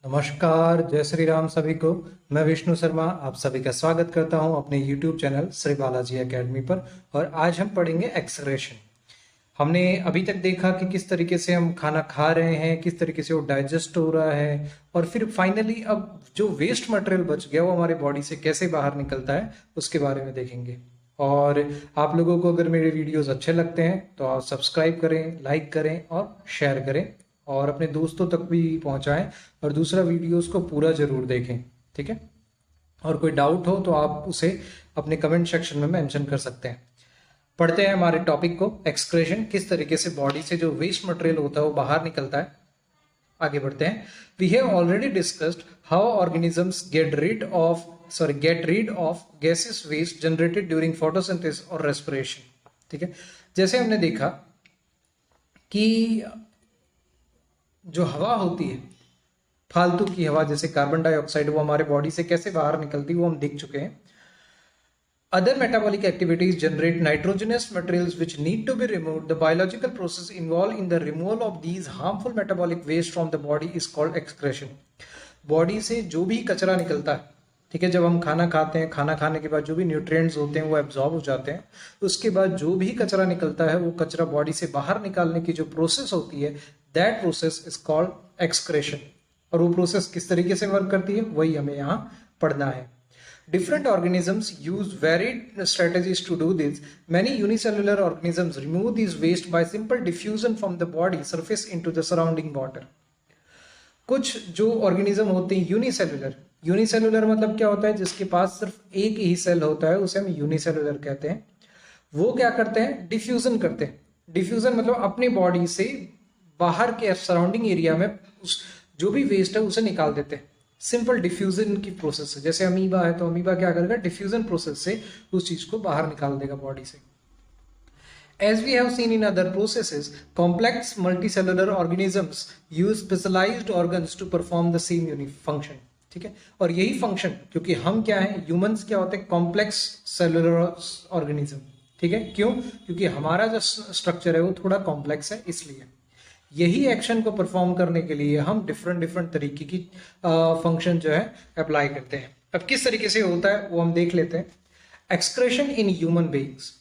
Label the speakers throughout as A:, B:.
A: नमस्कार, जय श्री राम सभी को। मैं विष्णु शर्मा आप सभी का स्वागत करता हूं अपने YouTube channel Shri Balaji academy पर। और आज हम पढ़ेंगे एक्सक्रेशन। हमने अभी तक देखा कि किस तरीके से हम खाना खा रहे हैं, किस तरीके से वो डाइजेस्ट हो रहा है, और फिर फाइनली अब जो वेस्ट मटेरियल बच गया वो हमारे बॉडी से कैसे बाहर निकलता है उसके बारे में देखेंगे। और आप लोगों को अगर मेरे वीडियोस अच्छे लगते हैं तो आप सब्सक्राइब करें, लाइक करें और शेयर करें और अपने दोस्तों तक भी पहुंचाएं। और दूसरा, वीडियोस को पूरा जरूर देखें, ठीक है। और कोई डाउट हो तो आप उसे अपने कमेंट सेक्शन में मेंशन कर सकते हैं। पढ़ते हैं हमारे टॉपिक को, एक्सक्रेशन। किस तरीके से बॉडी से जो वेस्ट मटेरियल होता है वो बाहर निकलता है। आगे बढ़ते हैं। We have already discussed how organisms get rid of gases waste generated during photosynthesis और रेस्पिरेशन, ठीक है। जैसे हमने देखा कि जो हवा होती है, फालतू की हवा जैसे कार्बन डाइऑक्साइड, वो हमारे बॉडी से कैसे बाहर निकलती है वो हम देख चुके हैं। Other metabolic activities generate nitrogenous materials which need to be removed. The biological process involved in the removal of these harmful metabolic waste from the body is called excretion. Body से जो भी कचरा निकलता है, ठीक है, जब हम खाना खाते हैं, खाना खाने के बाद जो भी न्यूट्रिएंट्स होते हैं वो एब्जॉर्ब हो जाते हैं। उसके बाद जो भी कचरा निकलता है वो कचरा बॉडी से बाहर निकालने की जो प्रोसेस होती है, that process is called excretion. और वो प्रोसेस किस तरीके से वर्क करती है वही हमें यहाँ पढ़ना है। Different organisms use varied strategies to do this. Many unicellular organisms remove these waste by simple diffusion from the body surface into the surrounding water. कुछ जो ऑर्गेनिज्म होते हैं यूनिसेलुलर मतलब क्या होता है, जिसके पास सिर्फ एक ही सेल होता है उसे हम यूनिसेलुलर कहते हैं। वो क्या करते हैं, डिफ्यूजन करते हैं। डिफ्यूजन मतलब अपने बॉडी से बाहर के सराउंडिंग एरिया में उस जो भी वेस्ट है उसे निकाल देते हैं। सिंपल डिफ्यूजन की प्रोसेस है। जैसे अमीबा है तो अमीबा क्या करेगा, डिफ्यूजन प्रोसेस से उस चीज को बाहर निकाल देगा बॉडी से। As we have seen in other processes, complex multicellular organisms use specialized organs to perform the same function, ठीक है। और यही फंक्शन, क्योंकि हम क्या है, ह्यूमंस क्या होते हैं, कॉम्प्लेक्स सेलुलर ऑर्गेनिज्म, ठीक है। क्यों? क्योंकि हमारा जो स्ट्रक्चर है वो थोड़ा कॉम्प्लेक्स है, इसलिए यही एक्शन को परफॉर्म करने के लिए हम डिफरेंट तरीके की फंक्शन जो है अप्लाई करते हैं। अब किस तरीके से होता है वो हम देख लेते हैं। Excretion in human beings.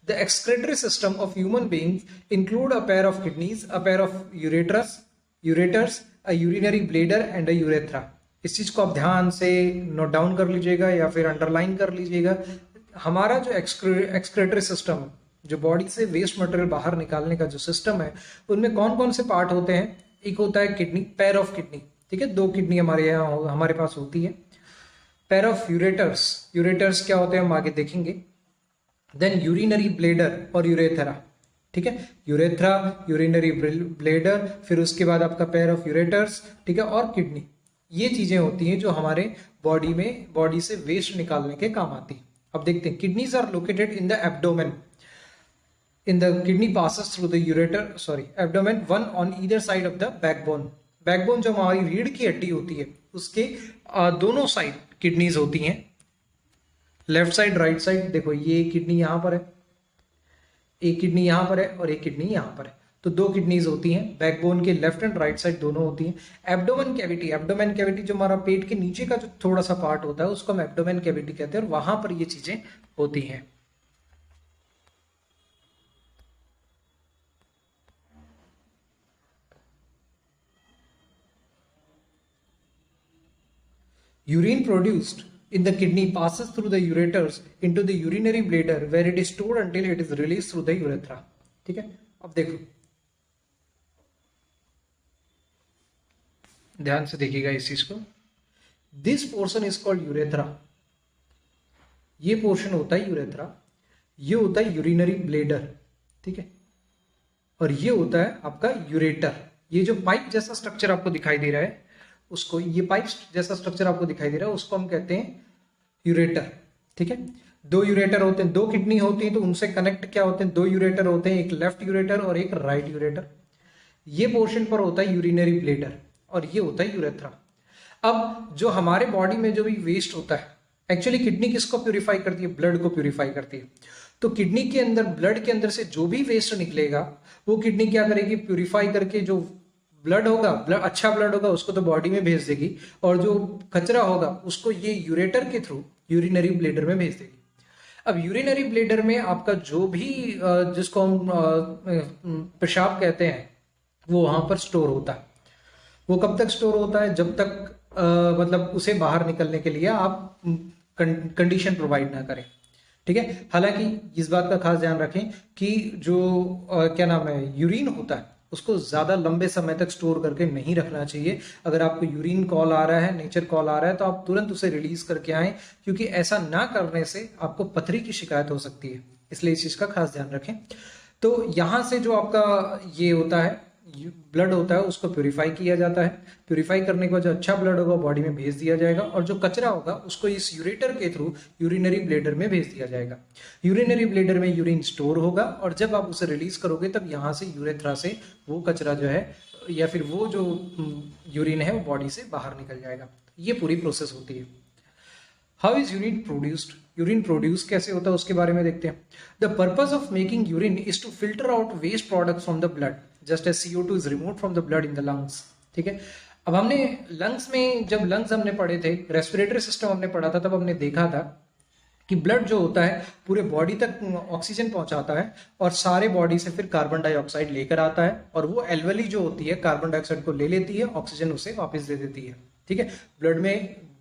A: The excretory system of human beings include a pair of kidneys, a pair of ureters, a urinary bladder and a urethra. इस चीज को आप ध्यान से नोट डाउन कर लीजिएगा या फिर अंडरलाइन कर लीजिएगा। हमारा जो एक्सक्रेटरी सिस्टम है, जो बॉडी से वेस्ट मटेरियल बाहर निकालने का जो सिस्टम है, उनमें कौन कौन से पार्ट होते हैं। एक होता है किडनी, पेयर ऑफ किडनी, ठीक है, 2 किडनी हमारे पास होती है। पेयर ऑफ यूरेटर्स क्या होते हैं हम आगे देखेंगे। देन यूरिनरी ब्लेडर और यूरेथरा, ठीक है, यूरेथ्रा, यूरिनरी ब्लेडर, फिर उसके बाद आपका पेयर ऑफ यूरेटर्स, ठीक है, और किडनी। ये चीजें होती हैं जो हमारे बॉडी से वेस्ट निकालने के काम आती है। अब देखते हैं, kidneys are located in the abdomen. In the kidney passes through the abdomen, one on either side of the backbone. Backbone जो हमारी रीढ़ की हड्डी होती है उसके दोनों साइड किडनीज होती हैं, लेफ्ट साइड राइट साइड। देखो ये किडनी यहाँ पर है, एक किडनी यहाँ पर है और एक किडनी यहाँ पर है, तो 2 किडनीज होती हैं। बैकबोन के लेफ्ट एंड राइट साइड दोनों होती हैं। एब्डोमेन कैविटी जो हमारा पेट के नीचे का जो थोड़ा सा पार्ट होता है उसको हम एब्डोमेन कैविटी कहते हैं, और वहां पर ये चीजें होती हैं। Urine produced in the kidney passes through the ureters into the urinary bladder where it is stored until it is released through the urethra, ठीक है। अब देखो, ध्यान से देखिएगा इस चीज को। This portion is called urethra. ये पोर्शन होता है यूरेथ्रा, ये होता है यूरिनरी ब्लेडर, ठीक है, और ये होता है आपका यूरेटर। ये जो पाइप जैसा स्ट्रक्चर आपको दिखाई दे रहा है उसको, ये पाइप जैसा स्ट्रक्चर आपको दिखाई दे रहा है उसको हम कहते हैं यूरेटर, ठीक है। 2 यूरेटर होते हैं, 2 किडनी होती है तो उनसे कनेक्ट क्या होते हैं, 2 यूरेटर होते हैं, एक लेफ्ट यूरेटर और एक राइट यूरेटर। ये पोर्शन पर होता है यूरिनरी ब्लेडर और ये होता है यूरेथ्रा। अब जो हमारे बॉडी में जो भी वेस्ट होता है, एक्चुअली किडनी किसको प्यूरिफाई करती है, ब्लड को प्यूरिफाई करती है। तो किडनी के अंदर, ब्लड के अंदर से जो भी वेस्ट निकलेगा वो किडनी क्या करेगी, प्यूरिफाई करके जो ब्लड होगा, अच्छा ब्लड होगा उसको तो बॉडी में भेज देगी, और जो कचरा होगा उसको ये यूरेटर के थ्रू यूरिनरी ब्लेडर में भेज देगी। अब यूरिनरी ब्लेडर में आपका जो भी जिसको हम पेशाब कहते हैं वो वहां पर स्टोर होता है। वो कब तक स्टोर होता है? जब तक मतलब उसे बाहर निकलने के लिए आप कंडीशन प्रोवाइड ना करें, ठीक है। हालांकि इस बात का खास ध्यान रखें कि जो क्या नाम है यूरिन होता है उसको ज्यादा लंबे समय तक स्टोर करके नहीं रखना चाहिए। अगर आपको यूरिन कॉल आ रहा है, नेचर कॉल आ रहा है, तो आप तुरंत उसे रिलीज करके आए, क्योंकि ऐसा ना करने से आपको पथरी की शिकायत हो सकती है। इसलिए इस चीज का खास ध्यान रखें। तो यहां से जो आपका ये होता है ब्लड होता है उसको प्यूरिफाई किया जाता है। प्यूरिफाई करने के बाद जो अच्छा ब्लड होगा बॉडी में भेज दिया जाएगा, और जो कचरा होगा उसको इस यूरेटर के थ्रू यूरिनरी ब्लेडर में भेज दिया जाएगा। यूरिनरी ब्लेडर में यूरिन स्टोर होगा, और जब आप उसे रिलीज करोगे तब यहाँ से यूरेथ्रा से वो कचरा जो है या फिर वो जो यूरिन है वो बॉडी से बाहर निकल जाएगा। ये पूरी प्रोसेस होती है। How is urine produced? Urine produce कैसे होता है उसके बारे में देखते हैं। The purpose of making urine is to filter out waste product from the blood just as CO2 is remove from the blood in the lungs, ठीक है। अब हमने लंग्स में, जब लंग्स हमने पढ़े थे, रेस्पिरेटरी सिस्टम हमने पढ़ा था, तब हमने देखा था कि ब्लड जो होता है पूरे बॉडी तक ऑक्सीजन पहुंचाता है और सारे बॉडी से फिर कार्बन डाइऑक्साइड लेकर आता है, और वो एल्वेली जो होती है कार्बन डाइऑक्साइड को ले लेती है, ऑक्सीजन उसे वापस दे देती है, ठीक है।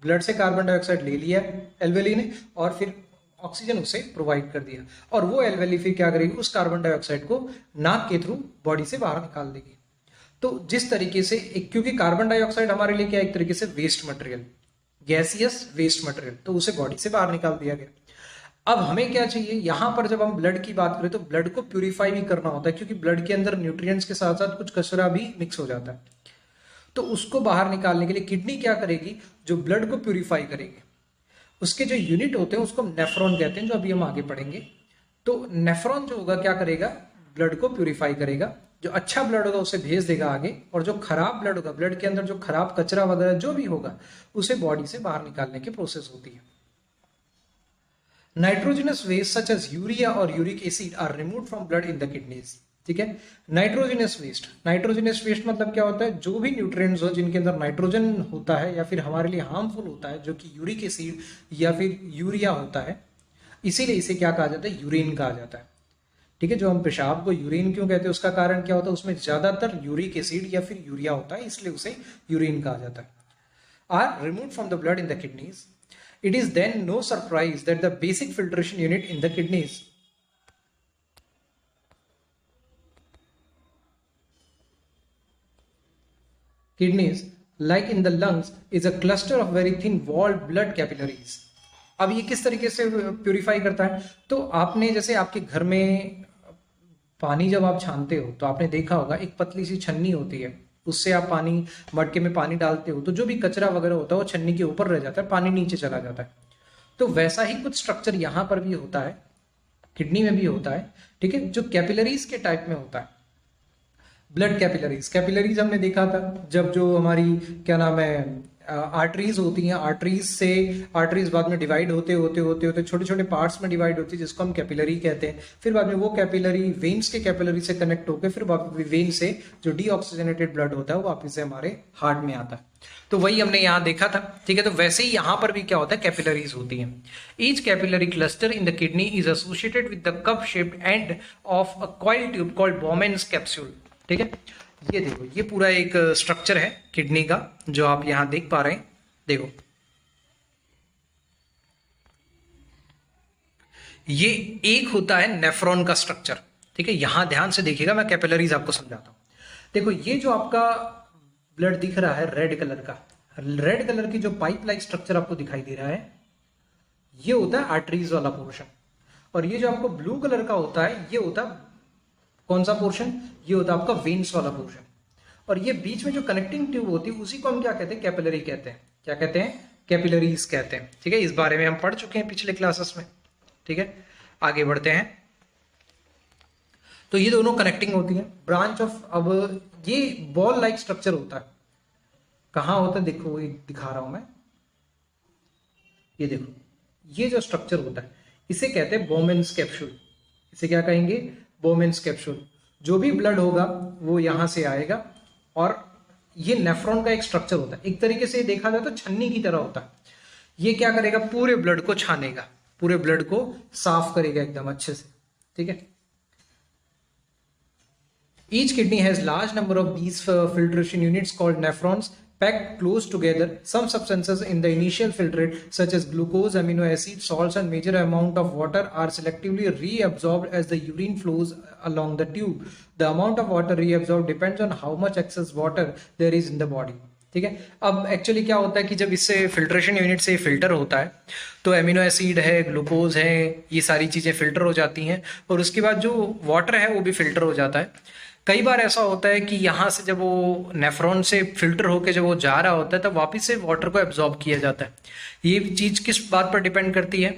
A: ब्लड से कार्बन डाइऑक्साइड ले लिया एल्वेली ने, और फिर ऑक्सीजन उसे प्रोवाइड कर दिया, और वो एल्वेली फिर क्या करेगी, उस कार्बन डाइऑक्साइड को नाक के थ्रू बॉडी से बाहर निकाल देगी। तो जिस तरीके से क्योंकि कार्बन डाइऑक्साइड हमारे लिए क्या एक तरीके से waste material, gaseous waste material, तो उसे बॉडी से बाहर निकाल दिया गया। अब हमें क्या चाहिए, यहां पर जब हम ब्लड की बात करें तो ब्लड को प्यूरिफाई भी करना होता है, क्योंकि ब्लड के अंदर न्यूट्रिएंट्स के साथ साथ कुछ कचरा भी मिक्स हो जाता है। तो उसको बाहर निकालने के लिए किडनी क्या करेगी, जो ब्लड को प्यूरिफाई करेगी। उसके जो यूनिट होते हैं उसको हम नेफ्रॉन कहते हैं, जो अभी हम आगे पढ़ेंगे। तो नेफ्रॉन जो होगा क्या करेगा, ब्लड को प्यूरिफाई करेगा। जो अच्छा ब्लड होगा उसे भेज देगा आगे, और जो खराब ब्लड होगा, ब्लड के अंदर जो खराब कचरा वगैरह जो भी होगा, उसे बॉडी से बाहर निकालने की प्रोसेस होती है। Nitrogenous waste such as urea और uric acid are removed from blood in the kidneys, ठीक है। नाइट्रोजनस वेस्ट मतलब क्या होता है, जो भी न्यूट्रिएंट्स हो जिनके अंदर नाइट्रोजन होता है या फिर हमारे लिए हार्मफुल होता है, जो कि यूरिक एसिड या फिर यूरिया होता है, इसीलिए इसे क्या कहा जाता है, यूरिन कहा जाता है, ठीक है। जो हम पेशाब को यूरिन क्यों कहते हैं, उसका कारण क्या होता है, उसमें ज्यादातर यूरिक एसिड या फिर यूरिया होता है, इसलिए उसे यूरिन कहा जाता है। Are removed from the blood in the kidneys, it is then no surprise that the basic filtration unit in the kidneys like in the lungs is a cluster of very thin walled blood capillaries। अब ये किस तरीके से purify करता है, तो आपने जैसे आपके घर में पानी जब आप छानते हो तो आपने देखा होगा एक पतली सी छन्नी होती है, उससे आप पानी, मटके में पानी डालते हो तो जो भी कचरा वगैरह होता है वो छन्नी के ऊपर रह जाता है, पानी नीचे चला जाता है। तो वैसा ही कुछ स्ट्रक्चर यहाँ पर भी होता है, किडनी में भी होता है, ठीक है, जो कैपिलरीज के टाइप में होता है। ब्लड कैपिलरीज हमने देखा था, जब जो हमारी क्या नाम है आर्टरीज होती हैं, आर्टरीज बाद में डिवाइड होते छोटे छोटे पार्ट्स में डिवाइड होती है, जिसको हम कैपिलरी कहते हैं। फिर बाद में वो कैपिलरी वेन्स के कैपिलरी से कनेक्ट होकर फिर वेन से जो डीऑक्सीजनेटेड ब्लड होता है वो वापस से हमारे हार्ट में आता है। तो वही हमने यहाँ देखा था, ठीक है। तो वैसे ही यहाँ पर भी क्या होता है, कैपिलरीज होती हैं। Each capillary cluster in the kidney is associated with the cup shaped end of a coil tube called Bowman's capsule, ठीक है। ये देखो, ये पूरा एक स्ट्रक्चर है किडनी का जो आप यहां देख पा रहे हैं। देखो ये एक होता है नेफ्रॉन का स्ट्रक्चर, ठीक है। यहां ध्यान से देखिएगा, मैं कैपिलरीज आपको समझाता हूं। देखो ये जो आपका ब्लड दिख रहा है रेड कलर की जो पाइप लाइक स्ट्रक्चर आपको दिखाई दे रहा है, ये होता है आर्टरीज वाला पोर्शन। और ये जो आपको ब्लू कलर का होता है, ये होता है कौन सा पोर्शन, ये होता है आपका वेन्स वाला पोर्शन। और ये बीच में जो कनेक्टिंग ट्यूब होती है उसी को हम क्या कहते हैं, कैपिलरी कहते हैं। क्या कहते हैं, कैपिलरीज कहते हैं, ठीक है। इस बारे में हम पढ़ चुके हैं पिछले क्लासेस में, ठीक है। आगे बढ़ते हैं। तो ये दोनों कनेक्टिंग होती है, ब्रांच ऑफ, अब ये बॉल लाइक स्ट्रक्चर होता है, कहां होता है, देखो ये दिखा रहा हूं मैं, ये देखो, ये जो स्ट्रक्चर होता है इसे कहते हैं बोमेन्स कैप्सूल। इसे क्या कहेंगे, बोमेन्स कैप्सूल। जो भी ब्लड होगा वो यहां से आएगा और ये नेफ्रॉन का एक स्ट्रक्चर होता है, एक तरीके से देखा जाए तो छन्नी की तरह होता है। ये क्या करेगा, पूरे ब्लड को छानेगा, पूरे ब्लड को साफ करेगा एकदम अच्छे से, ठीक है। Each kidney has large number of these filtration units called nephrons packed close together. Some substances in the initial filtrate such as glucose, amino acids, salts and major amount of water are selectively reabsorbed as the urine flows along the tube. The amount of water reabsorbed depends on how much excess water there is in the body. ठीक है। अब actually क्या होता है कि जब इससे filtration unit से फिल्टर होता है तो एमिनो एसिड है, ग्लूकोज है, ये सारी चीज़ें फिल्टर हो जाती हैं और उसके बाद जो वाटर है वो भी फिल्टर हो जाता है। कई बार ऐसा होता है कि यहाँ से जब वो नेफ्रॉन से फिल्टर होकर जब वो जा रहा होता है तब वापस से वाटर को एब्जॉर्ब किया जाता है। ये चीज़ किस बात पर डिपेंड करती है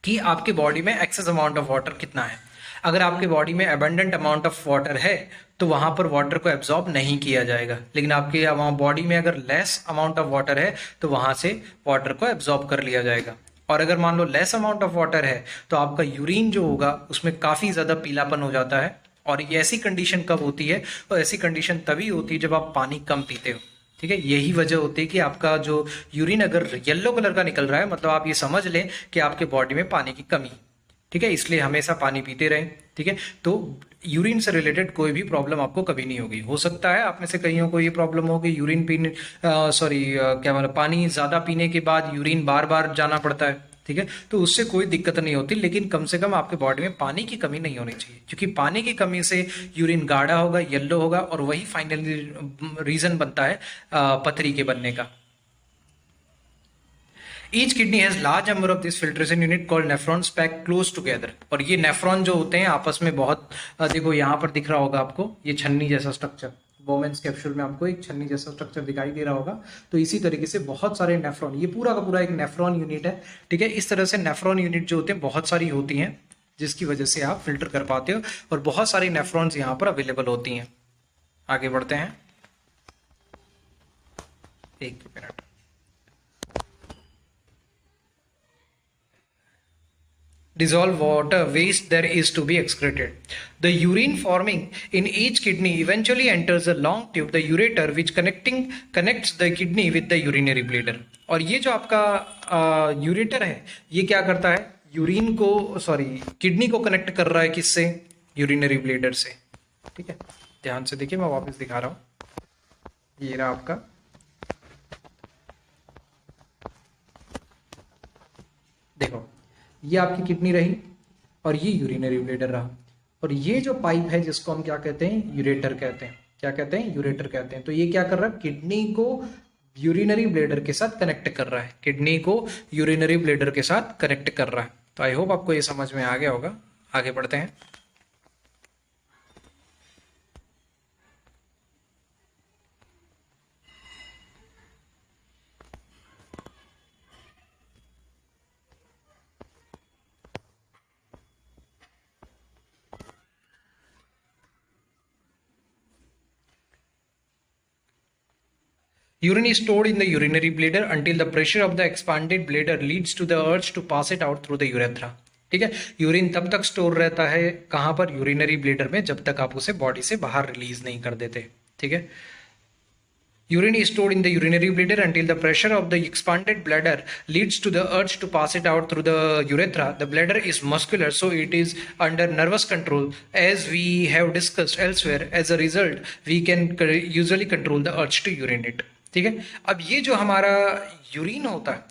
A: कि आपके बॉडी में एक्सेस अमाउंट ऑफ वाटर कितना है। अगर आपके बॉडी में अबंडेंट अमाउंट ऑफ वाटर है तो वहाँ पर वाटर को एब्जॉर्ब नहीं किया जाएगा, लेकिन आपके वहाँ बॉडी में अगर लेस अमाउंट ऑफ वाटर है तो वहाँ से वाटर को एब्जॉर्ब कर लिया जाएगा। और अगर मान लो लेस अमाउंट ऑफ वाटर है तो आपका यूरिन जो होगा उसमें काफ़ी ज़्यादा पीलापन हो जाता है। और ये ऐसी कंडीशन कब होती है, तो ऐसी कंडीशन तभी होती है जब आप पानी कम पीते हो, ठीक है। यही वजह होती है कि आपका जो यूरिन अगर येलो कलर का निकल रहा है, मतलब आप ये समझ लें कि आपके बॉडी में पानी की कमी, ठीक है। इसलिए हमेशा पानी पीते रहें, ठीक है। तो यूरिन से रिलेटेड कोई भी प्रॉब्लम आपको कभी नहीं होगी। हो सकता है आप में से कईयों को ये प्रॉब्लम होगी यूरिन पीने क्या मतलब पानी ज़्यादा पीने के बाद यूरिन बार बार जाना पड़ता है, ठीक है। तो उससे कोई दिक्कत नहीं होती, लेकिन कम से कम आपके बॉडी में पानी की कमी नहीं होनी चाहिए, क्योंकि पानी की कमी से यूरिन गाढ़ा होगा, येलो होगा और वही फाइनली रीजन बनता है पथरी के बनने का। Each kidney has large number of this filtration unit called nephrons packed close together. और ये नेफ्रॉन जो होते हैं आपस में बहुत देखो यहाँ पर दिख रहा होगा आपको ये छन्नी जैसा स्ट्रक्चर, वोमेन्स कैप्सूल में आपको एक छन्नी जैसा स्ट्रक्चर दिखाई दे रहा होगा। तो इसी तरीके से बहुत सारे नेफ्रॉन, ये पूरा का पूरा एक नेफ्रॉन यूनिट है, ठीक है। इस तरह से नेफ्रॉन यूनिट जो होते हैं बहुत सारी होती हैं, जिसकी वजह से आप फिल्टर कर पाते हो और बहुत सारी नेफ्रॉन्स यहाँ पर अवेलेबल होती हैं। आगे बढ़ते हैं, एक minute. Dissolve water waste there is to be excreted. The urine forming in each kidney eventually enters a long tube, the ureter, which connects the kidney with the urinary bladder. और ये जो आपका यूरेटर है ये क्या करता है, urine को किडनी को कनेक्ट कर रहा है किससे, यूरिनरी ब्लेडर से, ठीक है। ध्यान से देखिए, मैं वापस दिखा रहा हूँ। ये रहा आपका देखो, ये आपकी किडनी रही और ये यूरिनरी ब्लेडर रहा और ये जो पाइप है जिसको हम क्या कहते हैं, यूरेटर कहते हैं। क्या कहते हैं, यूरेटर कहते हैं। तो ये क्या कर रहा है, किडनी को यूरिनरी ब्लेडर के साथ कनेक्ट कर रहा है, किडनी को यूरिनरी ब्लेडर के साथ कनेक्ट कर रहा है। तो आई होप आपको ये समझ में आ गया होगा। आगे बढ़ते हैं। Urine is stored in the urinary bladder until the pressure of the expanded bladder leads to the urge to pass it out through the urethra. ठीक है, यूरिन तब तक स्टोर रहता है कहां पर, यूरिनरी ब्लेडर में, जब तक आप उसे बॉडी से बाहर रिलीज नहीं कर देते, ठीक है। Urine is stored in the urinary bladder until the pressure of the expanded bladder leads to the urge to pass it out through the urethra. The bladder is muscular, so it is under nervous control, as we have discussed elsewhere. As a result, we can usually control the urge to urinate. ठीक है। अब ये जो हमारा urine होता है,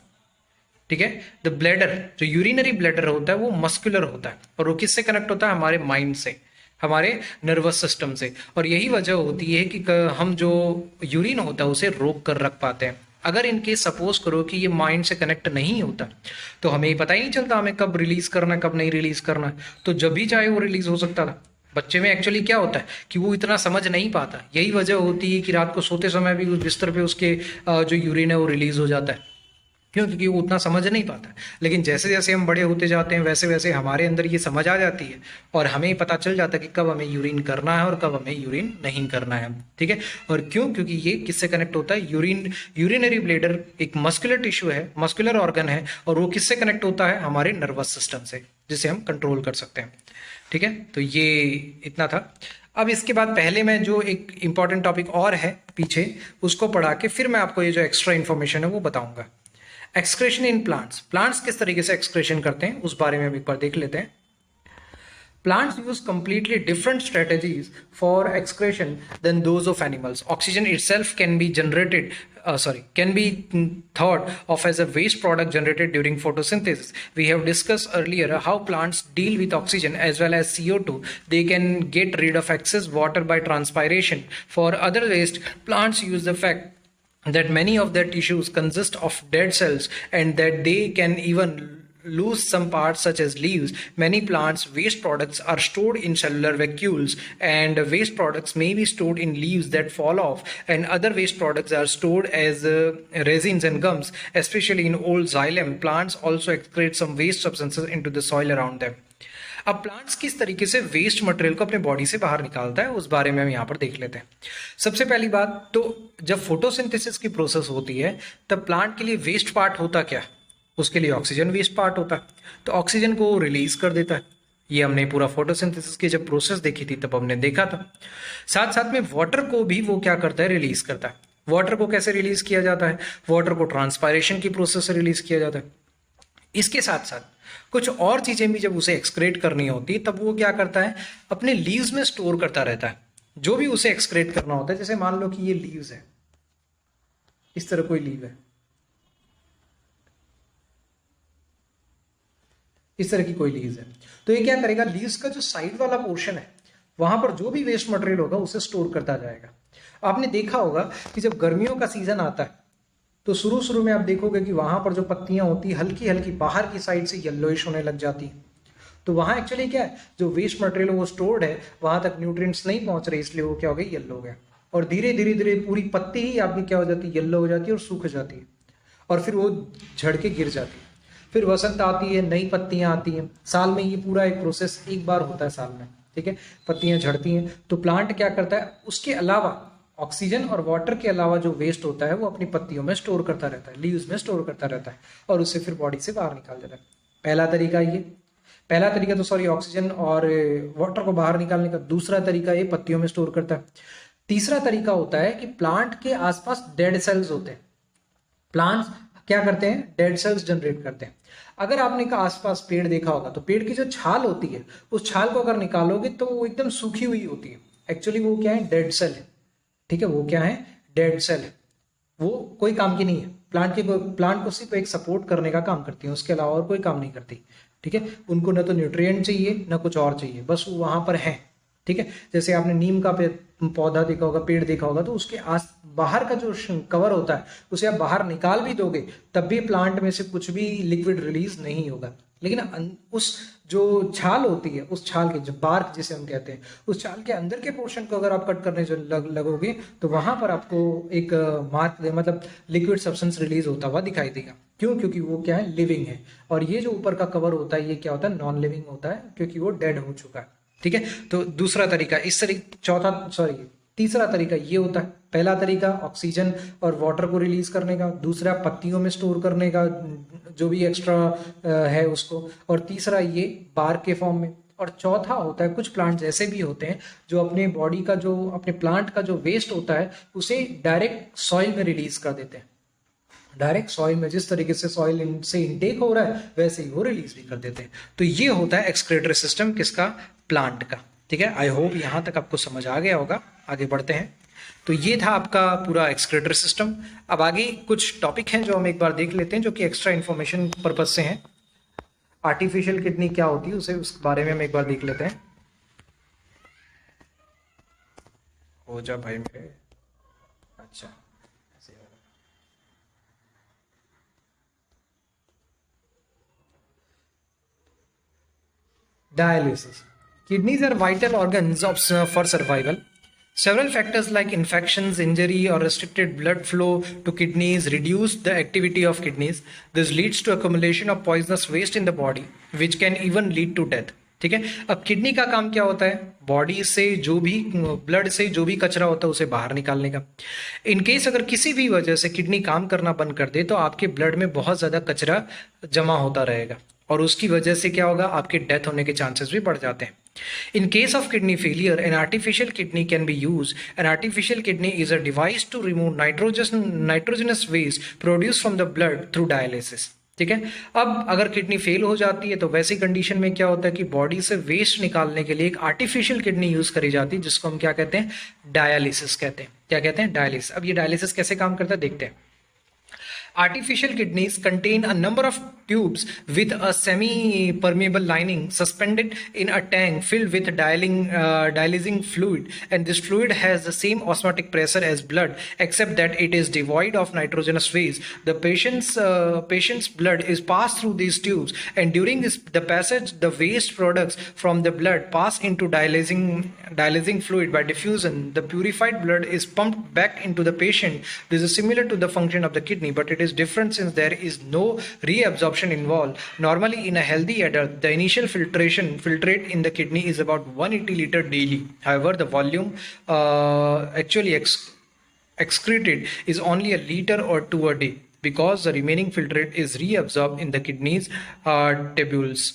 A: ठीक है, द ब्लैडर, जो यूरिनरी ब्लैडर होता है वो मस्कुलर होता है और वो किससे कनेक्ट होता है, हमारे माइंड से, हमारे नर्वस सिस्टम से। और यही वजह होती है कि हम जो यूरिन होता है उसे रोक कर रख पाते हैं। अगर इनके सपोज करो कि ये माइंड से कनेक्ट नहीं होता तो हमें पता ही नहीं चलता हमें कब रिलीज करना कब नहीं रिलीज करना, तो जब भी चाहे वो रिलीज हो सकता था। बच्चे में एक्चुअली क्या होता है कि वो इतना समझ नहीं पाता, यही वजह होती है कि रात को सोते समय भी उस बिस्तर पे उसके जो यूरिन है वो रिलीज हो जाता है। क्यों? क्योंकि वो उतना समझ नहीं पाता। लेकिन जैसे जैसे हम बड़े होते जाते हैं वैसे वैसे हमारे अंदर ये समझ आ जाती है और हमें पता चल जाता है कि कब हमें यूरिन करना है और कब हमें यूरिन नहीं करना है, ठीक है। और क्यों? क्योंकि ये किससे कनेक्ट होता है, यूरिनरी ब्लेडर एक मस्कुलर टिश्यू है, मस्कुलर ऑर्गन है और वो किससे कनेक्ट होता है, हमारे नर्वस सिस्टम से, जिसे हम कंट्रोल कर सकते हैं, ठीक है। तो ये इतना था। अब इसके बाद पहले मैं जो एक इंपॉर्टेंट टॉपिक और है पीछे उसको पढ़ा के फिर मैं आपको ये जो एक्स्ट्रा इन्फॉर्मेशन है वो बताऊंगा। एक्सक्रेशन इन प्लांट्स, प्लांट्स किस तरीके से एक्सक्रेशन करते हैं उस बारे में हम एक बार देख लेते हैं। Plants use completely different strategies for excretion than those of animals. Oxygen itself can be thought of as a waste product generated during photosynthesis. We have discussed earlier how plants deal with oxygen as well as CO2. They can get rid of excess water by transpiration. For other waste, plants use the fact that many of their tissues consist of dead cells and that they can even lose some parts such as leaves. Many plants waste products are stored in cellular vacuoles, and waste products may be stored in leaves that fall off, and other waste products are stored as resins and gums, especially in old xylem. Plants also excrete some waste substances into the soil around them. अब plants किस तरीके से waste material को अपने body से बाहर निकालता है उस बारे में हम यहाँ पर देख लेते हैं। सबसे पहली बात तो जब फोटोसिंथेसिस की प्रोसेस होती है तब प्लांट के लिए वेस्ट पार्ट होता क्या, उसके लिए ऑक्सीजन वेस्ट पार्ट होता है, तो ऑक्सीजन को रिलीज कर देता है। ये हमने पूरा फोटोसिंथेसिस की जब प्रोसेस देखी थी तब हमने देखा था। साथ साथ में वाटर को भी वो क्या करता है, रिलीज करता है। वाटर को कैसे रिलीज किया जाता है, वाटर को ट्रांसपायरेशन की प्रोसेस से रिलीज किया जाता है। इसके साथ साथ कुछ और चीजें भी जब उसे एक्सक्रेट करनी होती है तब वो क्या करता है, अपने लीव्स में स्टोर करता रहता है जो भी उसे एक्सक्रेट करना होता है। जैसे मान लो कि ये लीव्स है, इस तरह कोई लीव है, इस तरह की कोई लीव्स है, तो ये क्या करेगा, लीव्स का जो साइड वाला पोर्शन है वहां पर जो भी वेस्ट मटेरियल होगा उसे स्टोर करता जाएगा। आपने देखा होगा कि जब गर्मियों का सीजन आता है तो शुरू में आप देखोगे कि वहां पर जो पत्तियां होती है हल्की हल्की बाहर की साइड से येलोइश होने लग जाती है। तो वहां एक्चुअली क्या है, जो वेस्ट मटेरियल वो स्टोर्ड है वहां तक न्यूट्रिएंट्स नहीं पहुंच रहे, इसलिए वो क्या हो गया, येलो हो गया। और धीरे धीरे धीरे पूरी पत्ती ही आपकी क्या हो जाती है, येलो हो जाती है और सूख जाती है, और फिर वो झड़ के गिर जाती है। फिर वसंत आती है, नई पत्तियां आती हैं। साल में ये पूरा एक प्रोसेस एक बार होता है साल में, ठीक है, पत्तियां झड़ती हैं। तो प्लांट क्या करता है, उसके अलावा ऑक्सीजन और वाटर के अलावा जो वेस्ट होता है वो अपनी पत्तियों में स्टोर करता रहता है, लीव्स में स्टोर करता रहता है और उसे फिर बॉडी से बाहर निकाल देता है। पहला तरीका ऑक्सीजन और वाटर को बाहर निकालने का। दूसरा तरीका ये पत्तियों में स्टोर करता है। तीसरा तरीका होता है कि प्लांट के आसपास डेड सेल्स होते हैं। प्लांट्स क्या करते हैं, डेड सेल्स जनरेट करते हैं। अगर आपने का आसपास पेड़ देखा होगा तो पेड़ की जो छाल होती है उस छाल को अगर निकालोगे तो वो एकदम सूखी हुई होती है। एक्चुअली वो क्या है, डेड सेल है, ठीक है, वो क्या है, डेड सेल है। वो कोई काम की नहीं है। प्लांट को सिर्फ एक सपोर्ट करने का काम करती है, उसके अलावा और कोई काम नहीं करती, ठीक है। उनको न तो न्यूट्रिएंट चाहिए न कुछ और चाहिए, बस वो वहां पर है, ठीक है। जैसे आपने नीम का पौधा देखा होगा, पेड़ देखा होगा, तो उसके बाहर का जो कवर होता है उसे आप बाहर निकाल भी दोगे तब भी प्लांट में से कुछ भी लिक्विड रिलीज नहीं होगा। लेकिन उस जो छाल होती है, उस छाल के जो बार्क जिसे हम कहते हैं, उस छाल के अंदर के पोर्शन को अगर आप कट करने जो लगोगे तो वहां पर आपको एक मतलब लिक्विड सब्सटेंस रिलीज होता हुआ दिखाई देगा। क्यों, क्योंकि वो क्या है, लिविंग है। और ये जो ऊपर का कवर होता है ये क्या होता है, नॉन लिविंग होता है, क्योंकि वो डेड हो चुका है, ठीक है। तो दूसरा तरीका तीसरा तरीका ये होता है। पहला तरीका ऑक्सीजन और वाटर को रिलीज करने का, दूसरा पत्तियों में स्टोर करने का जो भी एक्स्ट्रा है उसको, और तीसरा ये बार्क के फॉर्म में, और चौथा होता है कुछ प्लांट्स ऐसे भी होते हैं जो अपने बॉडी का जो अपने प्लांट का जो वेस्ट होता है उसे डायरेक्ट सॉइल में रिलीज कर देते हैं। डायरेक्ट सॉइल में जिस तरीके से सॉइल से इनटेक हो रहा है वैसे ही वो रिलीज भी कर देते हैं। तो ये होता है एक्सक्रेटरी सिस्टम किसका, प्लांट का, ठीक है। आई होप यहां तक आपको समझ आ गया होगा। आगे बढ़ते हैं। तो ये था आपका पूरा एक्सक्रेटरी सिस्टम। अब आगे कुछ टॉपिक हैं जो हम एक बार देख लेते हैं, जो कि एक्स्ट्रा इन्फॉर्मेशन पर्पज से हैं। आर्टिफिशियल किडनी क्या होती है उस बारे में हम एक बार देख लेते हैं। हो जा भाई मेरे, अच्छा, dialysis. Kidneys are vital organs for survival. Several factors like infections, injury, or restricted blood flow to kidneys reduce the activity of kidneys. This leads to accumulation of poisonous waste in the body, which can even lead to death. ठीक है। अब kidney का काम क्या होता है, body से जो भी ब्लड से जो भी कचरा होता है उसे बाहर निकालने का। इनकेस अगर किसी भी वजह से किडनी काम करना बंद कर दे तो आपके ब्लड में बहुत ज़्यादा कचरा जमा होता रहेगा और उसकी वजह से क्या होगा, आपके डेथ होने के चांसेस भी बढ़ जाते हैं। In case of kidney failure, an artificial kidney can be used. An artificial kidney is a device to remove nitrogenous waste produced from the blood through dialysis. ठीक है। अब अगर किडनी फेल हो जाती है तो वैसी कंडीशन में क्या होता है कि बॉडी से वेस्ट निकालने के लिए एक आर्टिफिशियल किडनी यूज करी जाती है, जिसको हम क्या कहते हैं, डायलिसिस कहते हैं। क्या कहते हैं, डायलिसिस। अब ये डायलिसिस कैसे काम करता है देखते हैं। Artificial kidneys contain a number of tubes with a semi-permeable lining suspended in a tank filled with dialysing fluid, and this fluid has the same osmotic pressure as blood, except that it is devoid of nitrogenous waste. The patient's blood is passed through these tubes, and during the passage, the waste products from the blood pass into dialysing fluid by diffusion. The purified blood is pumped back into the patient. This is similar to the function of the kidney, but it is different since there is no reabsorption involved. Normally, in a healthy adult, the initial filtrate in the kidney is about 180 liter daily. However, the volume actually excreted is only a liter or 2 a day, because the remaining filtrate is reabsorbed in the kidney's tubules.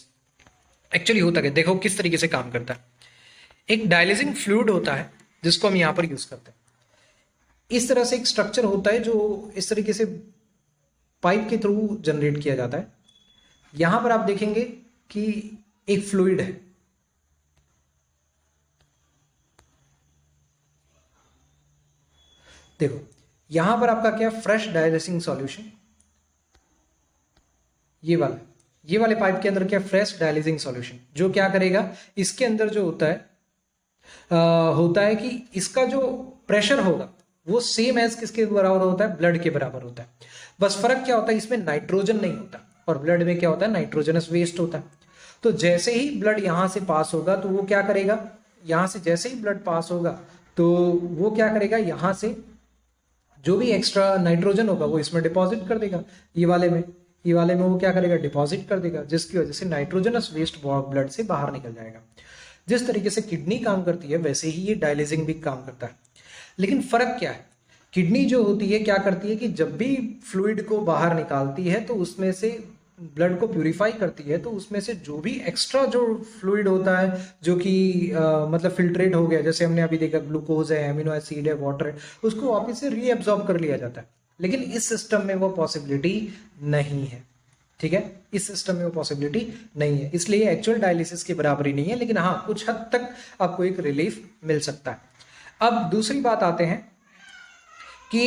A: Actually होता क्या, देखो किस तरीके से काम करता है। एक डायलिसिंग फ्लूइड होता है जिसको हम यहाँ पर यूज करते हैं। इस तरह से एक स्ट्रक्चर होता है जो इस तरीके से पाइप के थ्रू जनरेट किया जाता है। यहां पर आप देखेंगे कि एक फ्लूइड है, देखो यहां पर आपका क्या, फ्रेश डायलिसिंग सॉल्यूशन, ये वाले पाइप के अंदर क्या, फ्रेश डायलिसिंग सॉल्यूशन, जो क्या करेगा, इसके अंदर जो होता है कि इसका जो प्रेशर होगा वो सेम एज किसके बराबर होता है, ब्लड के बराबर होता है। बस फर्क क्या होता है, इसमें नाइट्रोजन नहीं होता और ब्लड में क्या होता है, नाइट्रोजनस वेस्ट होता है। तो जैसे ही ब्लड यहां से पास होगा तो वो क्या करेगा, यहां से जैसे ही ब्लड पास होगा तो वो क्या करेगा, यहां से जो भी एक्स्ट्रा नाइट्रोजन होगा वो इसमें डिपॉजिट कर देगा, ये वाले में वो क्या करेगा, डिपॉजिट कर देगा, जिसकी वजह से नाइट्रोजनस वेस्ट ब्लड से बाहर निकल जाएगा। जिस तरीके से किडनी काम करती है वैसे ही ये डायलिसिंग भी काम करता है। लेकिन फर्क क्या है, किडनी जो होती है क्या करती है कि जब भी फ्लूइड को बाहर निकालती है तो उसमें से ब्लड को प्यूरिफाई करती है, तो उसमें से जो भी एक्स्ट्रा जो फ्लूइड होता है जो कि मतलब फिल्ट्रेट हो गया, जैसे हमने अभी देखा ग्लूकोज है, एमिनो एसिड है, वाटर है, उसको वापस से रीअब्सॉर्ब कर लिया जाता है। लेकिन इस सिस्टम में वो पॉसिबिलिटी नहीं है। ठीक है, इस सिस्टम में वो पॉसिबिलिटी नहीं है, इसलिए एक्चुअल डायलिसिस की बराबरी नहीं है, लेकिन हाँ कुछ हद तक आपको एक रिलीफ मिल सकता है। अब दूसरी बात आते हैं कि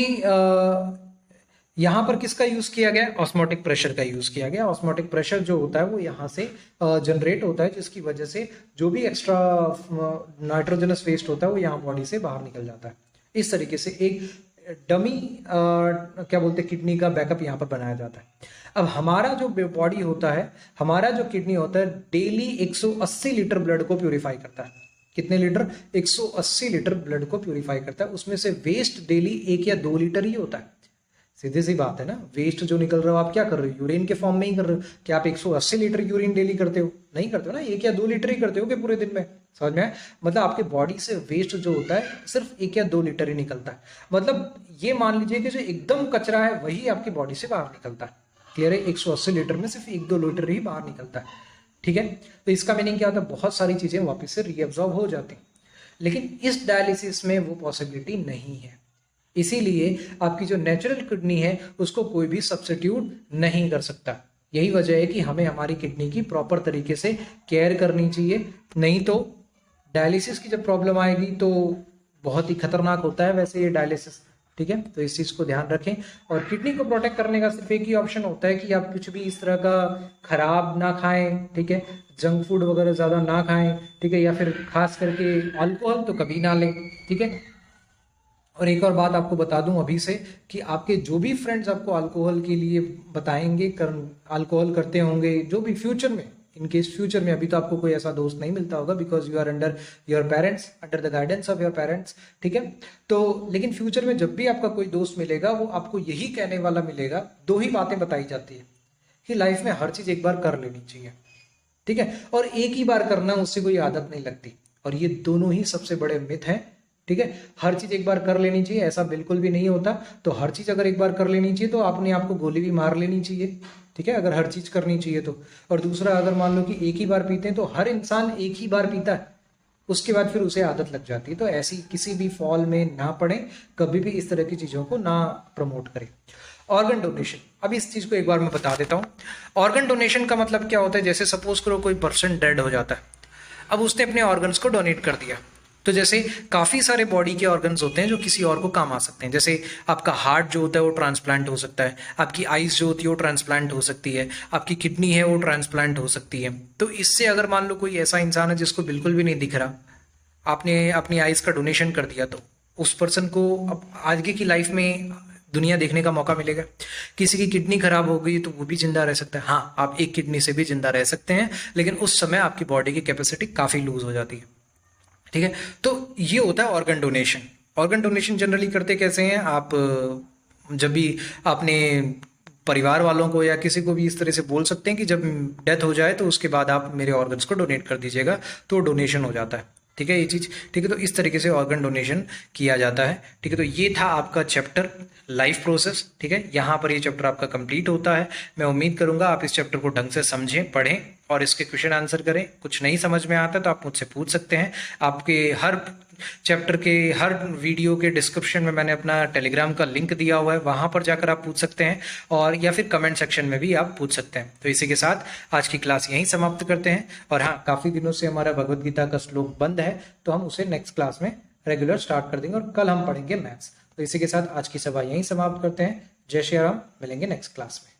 A: यहां पर किसका यूज किया गया, ऑस्मोटिक प्रेशर का यूज किया गया। ऑस्मोटिक प्रेशर जो होता है वो यहां से जनरेट होता है, जिसकी वजह से जो भी एक्स्ट्रा नाइट्रोजनस वेस्ट होता है वो यहाँ बॉडी से बाहर निकल जाता है। इस तरीके से एक डमी क्या बोलते हैं, किडनी का बैकअप यहाँ पर बनाया जाता है। अब हमारा जो बॉडी होता है, हमारा जो किडनी होता है, डेली 180 लीटर ब्लड को प्यूरिफाई करता है। कितने लीटर, 180 लीटर ब्लड को प्यूरिफाई करता है। उसमें से वेस्ट डेली 1 या 2 लीटर ही होता है। सीधी सी बात है ना, वेस्ट जो निकल रहा हो आप क्या कर रहे हो, यूरिन के फॉर्म में ही कर रहे हो। क्या आप 180 लीटर यूरिन डेली करते हो, नहीं करते हो ना, 1 या 2 लीटर ही करते हो कि पूरे दिन में। समझ में आया, मतलब आपके बॉडी से वेस्ट जो होता है सिर्फ 1 या 2 लीटर ही निकलता है। मतलब ये मान लीजिए कि जो एकदम कचरा है वही आपकी बॉडी से बाहर निकलता है। क्लियर है, 180 लीटर में सिर्फ 1-2 लीटर ही बाहर निकलता है। ठीक है, तो इसका मीनिंग क्या होता है, बहुत सारी चीजें वापस से रीअब्सॉर्ब हो जाती हैं। लेकिन इस डायलिसिस में वो पॉसिबिलिटी नहीं है, इसीलिए आपकी जो नेचुरल किडनी है उसको कोई भी सब्स्टिट्यूट नहीं कर सकता। यही वजह है कि हमें हमारी किडनी की प्रॉपर तरीके से केयर करनी चाहिए, नहीं तो डायलिसिस की जब प्रॉब्लम आएगी तो बहुत ही खतरनाक होता है वैसे ये डायलिसिस। ठीक है, तो इस चीज को ध्यान रखें। और किडनी को प्रोटेक्ट करने का सिर्फ एक ही ऑप्शन होता है कि आप कुछ भी इस तरह का खराब ना खाएं, ठीक है, जंक फूड वगैरह ज्यादा ना खाएं, ठीक है, या फिर खास करके अल्कोहल तो कभी ना लें। ठीक है, और एक और बात आपको बता दूं अभी से कि आपके जो भी फ्रेंड्स आपको अल्कोहल के लिए बताएंगे, अल्कोहल करते होंगे, जो भी फ्यूचर में, इन केस फ्यूचर में, अभी तो आपको कोई ऐसा दोस्त नहीं मिलता होगा because you are under your parents, under the guidance of your parents. ठीक है, तो लेकिन फ्यूचर में जब भी आपका कोई दोस्त मिलेगा वो आपको यही कहने वाला मिलेगा, 2 ही बातें बताई जाती है कि लाइफ में हर चीज एक बार कर लेनी चाहिए। ठीक है, और एक ही बार करना उससे कोई आदत नहीं लगती, और ये दोनों ही सबसे बड़े मिथ हैं। ठीक है, हर चीज एक बार कर लेनी चाहिए ऐसा बिल्कुल भी नहीं होता। तो हर चीज अगर एक बार कर लेनी चाहिए तो आपने आपको गोली भी मार लेनी चाहिए। ठीक है, अगर हर चीज करनी चाहिए तो। और दूसरा, अगर मान लो कि एक ही बार पीते हैं तो हर इंसान एक ही बार पीता है, उसके बाद फिर उसे आदत लग जाती है। तो ऐसी किसी भी फॉल में ना पड़े, कभी भी इस तरह की चीजों को ना प्रमोट करें। ऑर्गन डोनेशन, अब इस चीज को एक बार मैं बता देता हूँ। ऑर्गन डोनेशन का मतलब क्या होता है, जैसे सपोज करो कोई पर्सन डेड हो जाता है, अब उसने अपने ऑर्गन्स को डोनेट कर दिया, तो जैसे काफ़ी सारे बॉडी के ऑर्गन्स होते हैं जो किसी और को काम आ सकते हैं। जैसे आपका हार्ट जो होता है वो ट्रांसप्लांट हो सकता है, आपकी आइज जो होती है वो ट्रांसप्लांट हो सकती है, आपकी किडनी है वो ट्रांसप्लांट हो सकती है। तो इससे अगर मान लो कोई ऐसा इंसान है जिसको बिल्कुल भी नहीं दिख रहा, आपने अपनी आइज का डोनेशन कर दिया, तो उस पर्सन को अब आगे की लाइफ में दुनिया देखने का मौका मिलेगा। किसी की किडनी खराब हो गई तो वो भी जिंदा रह सकता है। हाँ, आप एक किडनी से भी जिंदा रह सकते हैं, लेकिन उस समय आपकी बॉडी की कैपेसिटी काफ़ी लूज हो जाती है। ठीक है, तो ये होता है organ donation. Organ donation generally करते कैसे हैं आप, जब भी अपने परिवार वालों को या किसी को भी इस तरह से बोल सकते हैं कि जब डेथ हो जाए तो उसके बाद आप मेरे ऑर्गन्स को डोनेट कर दीजिएगा, तो डोनेशन हो जाता है। ठीक है, ये चीज़ ठीक है। तो इस तरीके से ऑर्गन डोनेशन किया जाता है। ठीक है, तो ये था आपका चैप्टर लाइफ प्रोसेस। ठीक है, यहाँ पर ये चैप्टर आपका कंप्लीट होता है। मैं उम्मीद करूंगा आप इस चैप्टर को ढंग से समझें, पढ़ें और इसके क्वेश्चन आंसर करें। कुछ नहीं समझ में आता तो आप मुझसे पूछ सकते हैं। आपके हर चैप्टर के हर वीडियो के डिस्क्रिप्शन में मैंने अपना टेलीग्राम का लिंक दिया हुआ है, वहां पर जाकर आप पूछ सकते हैं, और या फिर कमेंट सेक्शन में भी आप पूछ सकते हैं। तो इसी के साथ आज की क्लास यहीं समाप्त करते हैं। और हाँ, काफ़ी दिनों से हमारा भगवद गीता का श्लोक बंद है, तो हम उसे नेक्स्ट क्लास में रेगुलर स्टार्ट कर देंगे, और कल हम पढ़ेंगे मैथ्स। तो इसी के साथ आज की सभा यहीं समाप्त करते हैं। जय श्री राम, मिलेंगे नेक्स्ट क्लास में।